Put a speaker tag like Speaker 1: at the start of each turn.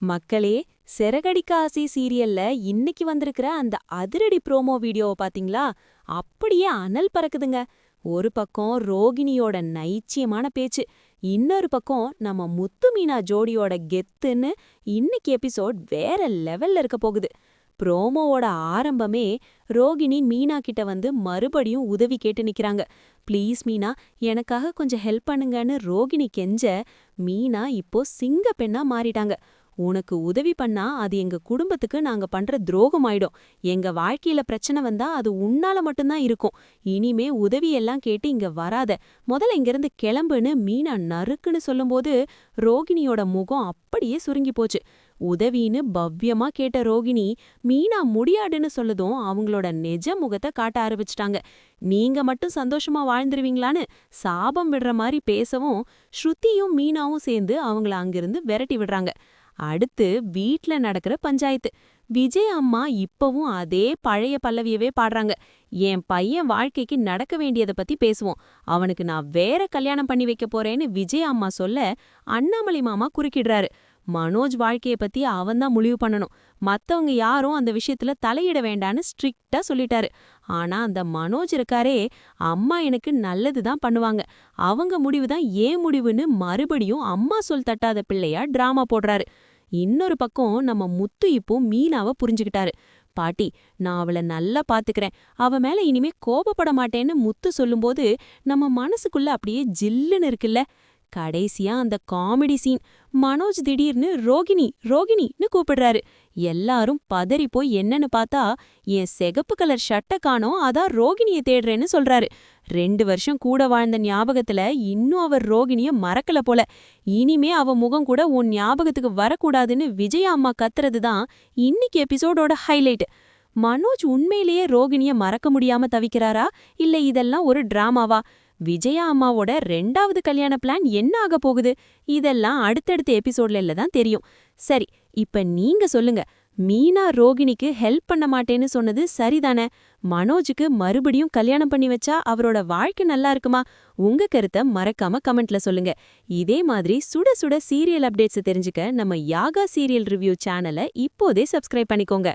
Speaker 1: மக்களே, சிறகடிக்க ஆசை சீரியல்ல இன்னைக்கு வந்திருக்கிற அந்த அதிரடி ப்ரோமோ வீடியோவை பாத்தீங்களா? அப்படியே அனல் பறக்குதுங்க. ஒரு பக்கம் ரோகிணியோட நைச்சியமான பேச்சு, இன்னொரு பக்கம் நம்ம முத்து மீனா ஜோடியோட கெத்துன்னு இன்னைக்கு எபிசோட் வேற லெவல்ல இருக்க போகுது. ப்ரோமோவோட ஆரம்பமே ரோகிணி மீனா கிட்ட வந்து மறுபடியும் உதவி கேட்டு நிக்கிறாங்க. ப்ளீஸ் மீனா, எனக்காக கொஞ்சம் ஹெல்ப் பண்ணுங்கன்னு ரோகிணி கெஞ்ச, மீனா இப்போ சிங்க பெண்ணா மாறிட்டாங்க. உனக்கு உதவி பண்ணா அது எங்க குடும்பத்துக்கு நாங்க பண்ற துரோகம் ஆயிடும். எங்க வாழ்க்கையில பிரச்சனை வந்தா அது உன்னால மட்டும்தான் இருக்கும். இனிமே உதவி எல்லாம் கேட்டு இங்க வராத, முதல்ல இங்கிருந்து கிளம்புன்னு மீனா நறுக்குன்னு சொல்லும்போது ரோகிணியோட முகம் அப்படியே சுருங்கி போச்சு. உதவின்னு பவ்யமா கேட்ட ரோகிணி மீனா முடியாடுன்னு சொல்லதும் அவங்களோட நிஜ முகத்தை காட்ட ஆரம்பிச்சிட்டாங்க. நீங்க மட்டும் சந்தோஷமா வாழ்ந்துருவீங்களான்னு சாபம் விடுற மாதிரி பேசவும் ஸ்ருதியும் மீனாவும் சேர்ந்து அவங்கள அங்கிருந்து விரட்டி விடுறாங்க. அடுத்து வீட்ல நடக்கிற பஞ்சாயத்து. விஜய் அம்மா இப்பவும் அதே பழைய பல்லவியவே பாடுறாங்க. என் பையன் வாழ்க்கைக்கு நடக்க வேண்டியதை பத்தி பேசுவோம், அவனுக்கு நான் வேற கல்யாணம் பண்ணி வைக்க போறேன்னு விஜய் அம்மா சொல்ல அண்ணாமலை மாமா குறுக்கிடுறாரு. மனோஜ் வாழ்க்கைய பத்தி அவன்தான் முடிவு பண்ணணும், மத்தவங்க யாரும் அந்த விஷயத்துல தலையிட வேண்டான்னு ஸ்ட்ரிக்டா சொல்லிட்டாரு. ஆனா அந்த மனோஜ் இருக்காரே, அம்மா எனக்கு நல்லதுதான் பண்ணுவாங்க, அவங்க முடிவுதான் ஏன் முடிவுன்னு மறுபடியும் அம்மா சொல் தட்டாத பிள்ளையா டிராமா போடுறாரு. இன்னொரு பக்கம் நம்ம முத்து இப்போ மீனாவை புரிஞ்சுக்கிட்டாரு. பாட்டி, நான் அவளை நல்லா பாத்துக்கிறேன், அவ மேல இனிமே கோபப்பட மாட்டேன்னு முத்து சொல்லும்போது நம்ம மனசுக்குள்ள அப்படியே ஜில்லுன்னு இருக்குல்ல. கடைசியா அந்த காமெடி சீன், மனோஜ் திடீர்னு ரோகிணி ரோகிணின்னு கூப்பிடுறாரு. எல்லாரும் பதறி போய் என்னன்னு பார்த்தா, என் சிகப்பு கலர் ஷர்ட்டை காணோம், அதான் ரோகிணியை தேடுறேன்னு சொல்றாரு. 2 வருஷம் கூட வாழ்ந்த ஞாபகத்துல இன்னும் அவர் ரோகிணிய மறக்கல போல. இனிமே அவ முகம் கூட உன் ஞாபகத்துக்கு வரக்கூடாதுன்னு விஜயா அம்மா கத்துறதுதான் இன்னைக்கு எபிசோடோட ஹைலைட். மனோஜ் உண்மையிலேயே ரோகிணிய மறக்க முடியாம தவிக்கிறாரா, இல்ல இதெல்லாம் ஒரு டிராமாவா? விஜயா அம்மாவோட 2வது கல்யாண பிளான் என்ன ஆக போகுது? இதெல்லாம் அடுத்தடுத்த எபிசோட்ல தான் தெரியும். சரி, இப்ப நீங்க சொல்லுங்க, மீனா ரோகிணிக்கு ஹெல்ப் பண்ண மாட்டேன்னு சொன்னது சரிதானே? மனோஜுக்கு மறுபடியும் கல்யாணம் பண்ணி வச்சா அவரோட வாழ்க்கை நல்லா இருக்குமா? உங்க கருத்தை மறக்காம கமெண்ட்ல சொல்லுங்க. இதே மாதிரி சுட சுட சீரியல் அப்டேட்ஸ் தெரிஞ்சுக்க நம்ம யாகா சீரியல் ரிவ்யூ சேனலை இப்போதே சப்ஸ்கிரைப் பண்ணிக்கோங்க.